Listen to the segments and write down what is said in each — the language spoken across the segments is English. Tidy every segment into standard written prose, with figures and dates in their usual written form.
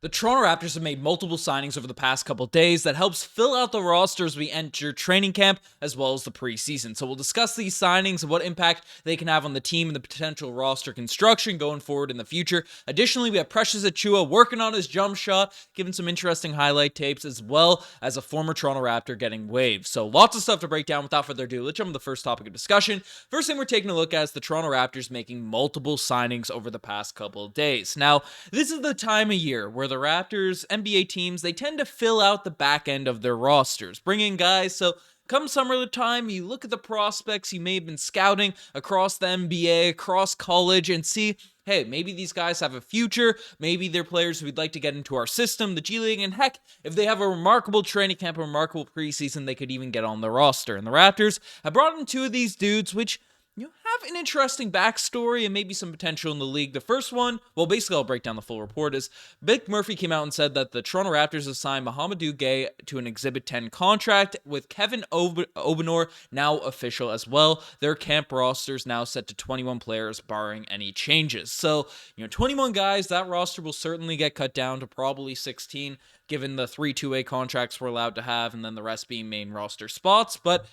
The Toronto Raptors have made multiple signings over the past couple days that helps fill out the roster as we enter training camp as well as the preseason. So we'll discuss these signings and what impact they can have on the team and the potential roster construction going forward in the future. Additionally, we have Precious Achiuwa working on his jump shot, giving some interesting highlight tapes, as well as a former Toronto Raptor getting waived. So lots of stuff to break down. Without further ado, let's jump to the first topic of discussion. First thing we're taking a look at is the Toronto Raptors making multiple signings over the past couple of days. Now, this is the time of year where the Raptors, NBA teams, they tend to fill out the back end of their rosters, bring in guys. So come summertime, you look at the prospects you may have been scouting across the NBA, across college, and see, hey, maybe these guys have a future. Maybe they're players we'd like to get into our system, the G League, and heck, if they have a remarkable training camp, a remarkable preseason, they could even get on the roster. And the Raptors have brought in two of these dudes, which have an interesting backstory and maybe some potential in the league. The first one, well, basically I'll break down the full report, is Vic Murphy came out and said that the Toronto Raptors have signed Mouhamadou Gueye to an Exhibit 10 contract, with Kevin Obanor now official as well. Their camp roster is now set to 21 players, barring any changes. So, 21 guys, that roster will certainly get cut down to probably 16, given the 3 two-way contracts we're allowed to have, and then the rest being main roster spots. But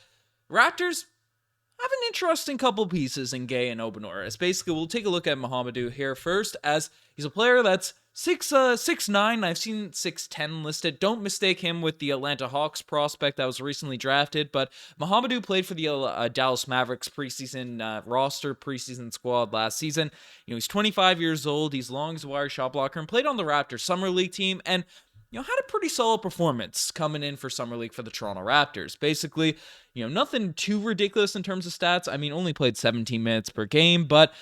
Raptors have an interesting couple pieces in Gueye and Obanor. As basically, we'll take a look at Mouhamadou here first, as he's a player that's 6'9". I've seen 6'10" listed. Don't mistake him with the Atlanta Hawks prospect that was recently drafted, but Mouhamadou played for the Dallas Mavericks preseason roster, preseason squad last season. He's 25 years old. He's long as a wire shot blocker and played on the Raptors Summer League team, and had a pretty solid performance coming in for Summer League for the Toronto Raptors. Basically, nothing too ridiculous in terms of stats. I mean, only played 17 minutes per game, but,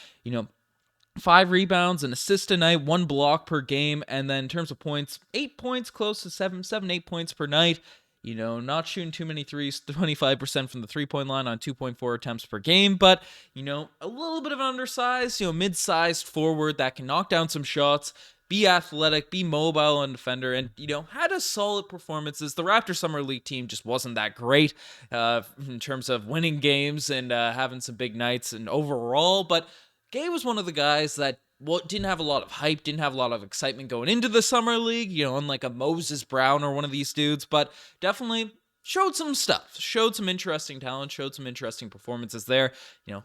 5 rebounds, an assist a night, 1 block per game, and then in terms of points, 8 points, close to 8 points per night. Not shooting too many threes, 25% from the three-point line on 2.4 attempts per game, but, a little bit of an undersized, mid-sized forward that can knock down some shots, be athletic, be mobile on defender, and, had a solid performances. The Raptors Summer League team just wasn't that great in terms of winning games and having some big nights and overall, but Gueye was one of the guys that didn't have a lot of hype, didn't have a lot of excitement going into the Summer League, unlike a Moses Brown or one of these dudes, but definitely showed some stuff, showed some interesting talent, showed some interesting performances there.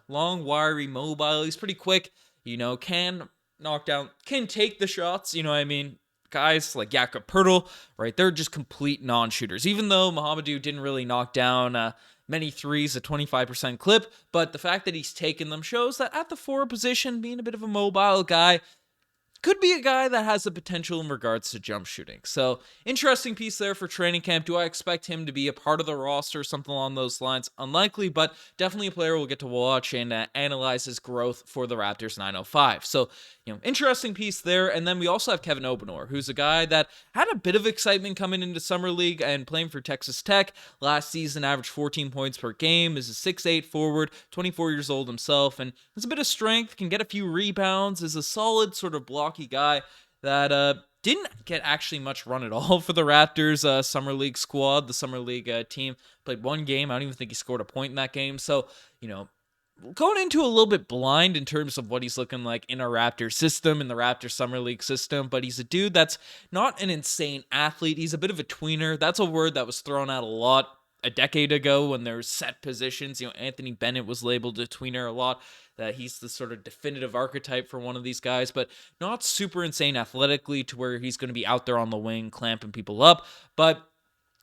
Long, wiry, mobile, he's pretty quick, can knock down, can take the shots, guys like Jakob Poeltl, right, they're just complete non-shooters, even though Mouhamadou didn't really knock down many threes, a 25% clip, but the fact that he's taken them shows that at the forward position, being a bit of a mobile guy, could be a guy that has the potential in regards to jump shooting. So, interesting piece there for training camp. Do I expect him to be a part of the roster, something along those lines? Unlikely, but definitely a player we'll get to watch and analyze his growth for the Raptors 905. So, interesting piece there. And then we also have Kevin Obanor, who's a guy that had a bit of excitement coming into Summer League and playing for Texas Tech. Last season, averaged 14 points per game, is a 6'8" forward, 24 years old himself, and has a bit of strength, can get a few rebounds, is a solid sort of blocky guy that didn't get actually much run at all for the Raptors Summer League squad. The Summer League team played 1 game. I don't even think he scored a point in that game. So, going into a little bit blind in terms of what he's looking like in a Raptor system, in the Raptor Summer League system, but he's a dude that's not an insane athlete. He's a bit of a tweener. That's a word that was thrown out a lot a decade ago when there's set positions. Anthony Bennett was labeled a tweener a lot, that he's the sort of definitive archetype for one of these guys, but not super insane athletically to where he's going to be out there on the wing clamping people up, but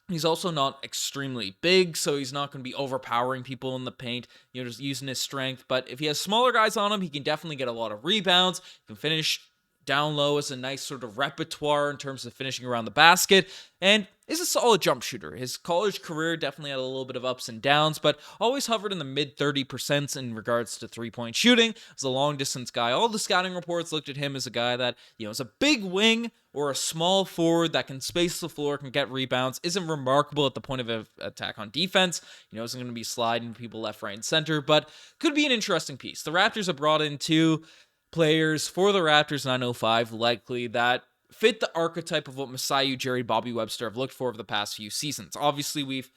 he's also not extremely big, so he's not going to be overpowering people in the paint, just using his strength. But if he has smaller guys on him, he can definitely get a lot of rebounds, he can finish down low as a nice sort of repertoire in terms of finishing around the basket, and is a solid jump shooter. His college career definitely had a little bit of ups and downs, but always hovered in the mid 30% in regards to three-point shooting. As a long-distance guy, all the scouting reports looked at him as a guy that, is a big wing or a small forward that can space the floor, can get rebounds, isn't remarkable at the point of attack on defense, isn't going to be sliding people left, right, and center, but could be an interesting piece. The Raptors have brought in 2 players for the Raptors 905, likely, that fit the archetype of what Masai Ujiri, Bobby Webster have looked for over the past few seasons. Obviously, we've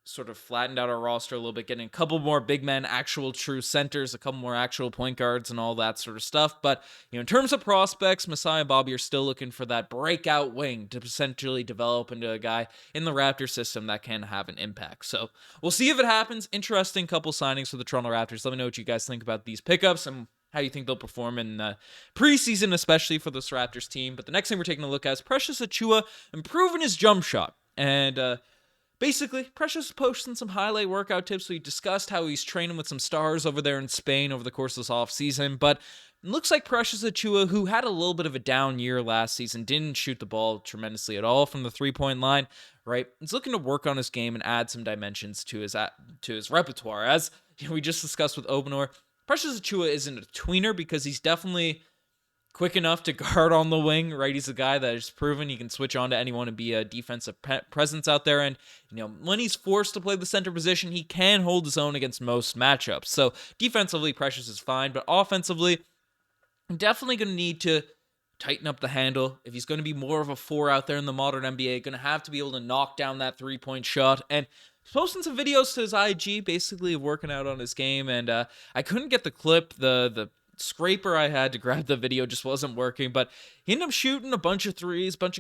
sort of flattened out our roster a little bit, getting a couple more big men, actual true centers, a couple more actual point guards, and all that sort of stuff. But, in terms of prospects, Masai and Bobby are still looking for that breakout wing to essentially develop into a guy in the Raptor system that can have an impact. So we'll see if it happens. Interesting couple signings for the Toronto Raptors. Let me know what you guys think about these pickups and how you think they'll perform in preseason, especially for this Raptors team. But the next thing we're taking a look at is Precious Achiuwa improving his jump shot. And basically, Precious posting some highlight workout tips. We discussed how he's training with some stars over there in Spain over the course of this offseason. But it looks like Precious Achiuwa, who had a little bit of a down year last season, didn't shoot the ball tremendously at all from the three-point line, right? He's looking to work on his game and add some dimensions to his repertoire. As we just discussed with Obanor, Precious Achiuwa isn't a tweener because he's definitely quick enough to guard on the wing, right? He's a guy that has proven he can switch on to anyone and be a defensive presence out there. And, when he's forced to play the center position, he can hold his own against most matchups. So defensively, Precious is fine, but offensively, I'm definitely going to need to tighten up the handle. If he's going to be more of a 4 out there in the modern NBA, going to have to be able to knock down that three-point shot. And he's posting some videos to his IG, basically working out on his game. And I couldn't get the clip, the scraper I had to grab the video just wasn't working, but he ended up shooting a bunch of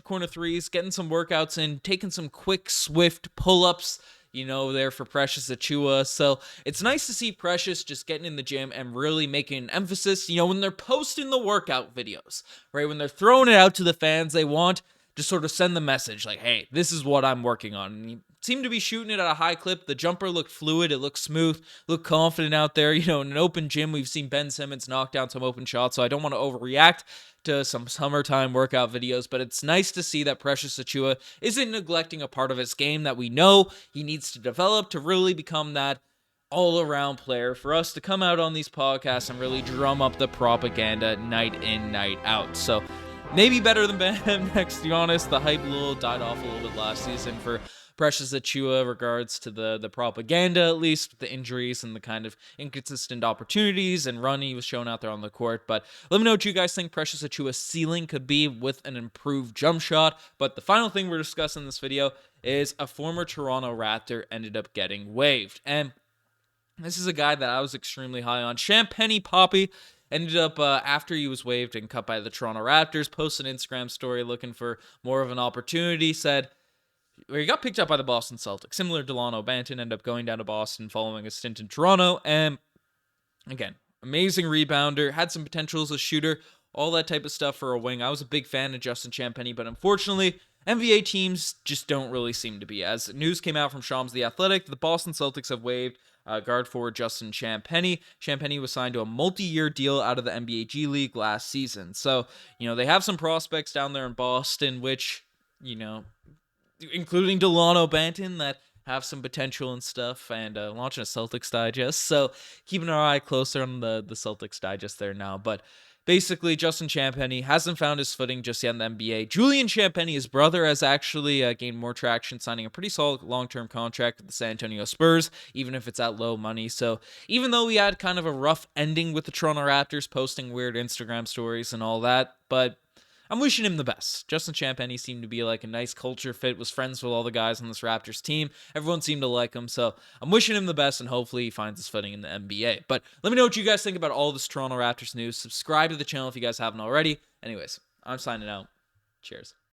corner threes, getting some workouts in, taking some quick, swift pull-ups, there for Precious Achiuwa. So it's nice to see Precious just getting in the gym and really making an emphasis, when they're posting the workout videos, right? When they're throwing it out to the fans, they want to sort of send the message like, hey, this is what I'm working on. And he seemed to be shooting it at a high clip. The jumper looked fluid. It looked smooth, looked confident out there. In an open gym, we've seen Ben Simmons knock down some open shots, so I don't want to overreact to some summertime workout videos, but it's nice to see that Precious Achiuwa isn't neglecting a part of his game that we know he needs to develop to really become that all-around player for us to come out on these podcasts and really drum up the propaganda night in, night out. So maybe better than Ben next, to be honest. The hype died off a little bit last season for Precious Achiuwa regards to the propaganda, at least, with the injuries and the kind of inconsistent opportunities and run he was showing out there on the court. But let me know what you guys think Precious Achiuwa's ceiling could be with an improved jump shot. But the final thing we're discussing in this video is a former Toronto Raptor ended up getting waived. And this is a guy that I was extremely high on. Champagnie Poppy ended up, after he was waived and cut by the Toronto Raptors, posted an Instagram story looking for more of an opportunity, said, where he got picked up by the Boston Celtics. Similar to Delano Banton, ended up going down to Boston following a stint in Toronto. And again, amazing rebounder, had some potential as a shooter, all that type of stuff for a wing. I was a big fan of Justin Champagnie, but unfortunately, NBA teams just don't really seem to be. As news came out from Shams The Athletic, the Boston Celtics have waived guard forward Justin Champagnie. Champagnie was signed to a multi-year deal out of the NBA G League last season. So, they have some prospects down there in Boston, which, including Delano Banton, that have some potential and stuff, and launching a Celtics Digest. So keeping our eye closer on the Celtics Digest there now. But basically, Justin Champagnie hasn't found his footing just yet in the NBA. Julian Champagnie, his brother, has actually gained more traction, signing a pretty solid long-term contract with the San Antonio Spurs, even if it's at low money. So even though we had kind of a rough ending with the Toronto Raptors, posting weird Instagram stories and all that, but I'm wishing him the best. Justin Champagnie seemed to be like a nice culture fit, was friends with all the guys on this Raptors team. Everyone seemed to like him, so I'm wishing him the best, and hopefully he finds his footing in the NBA. But let me know what you guys think about all this Toronto Raptors news. Subscribe to the channel if you guys haven't already. Anyways, I'm signing out. Cheers.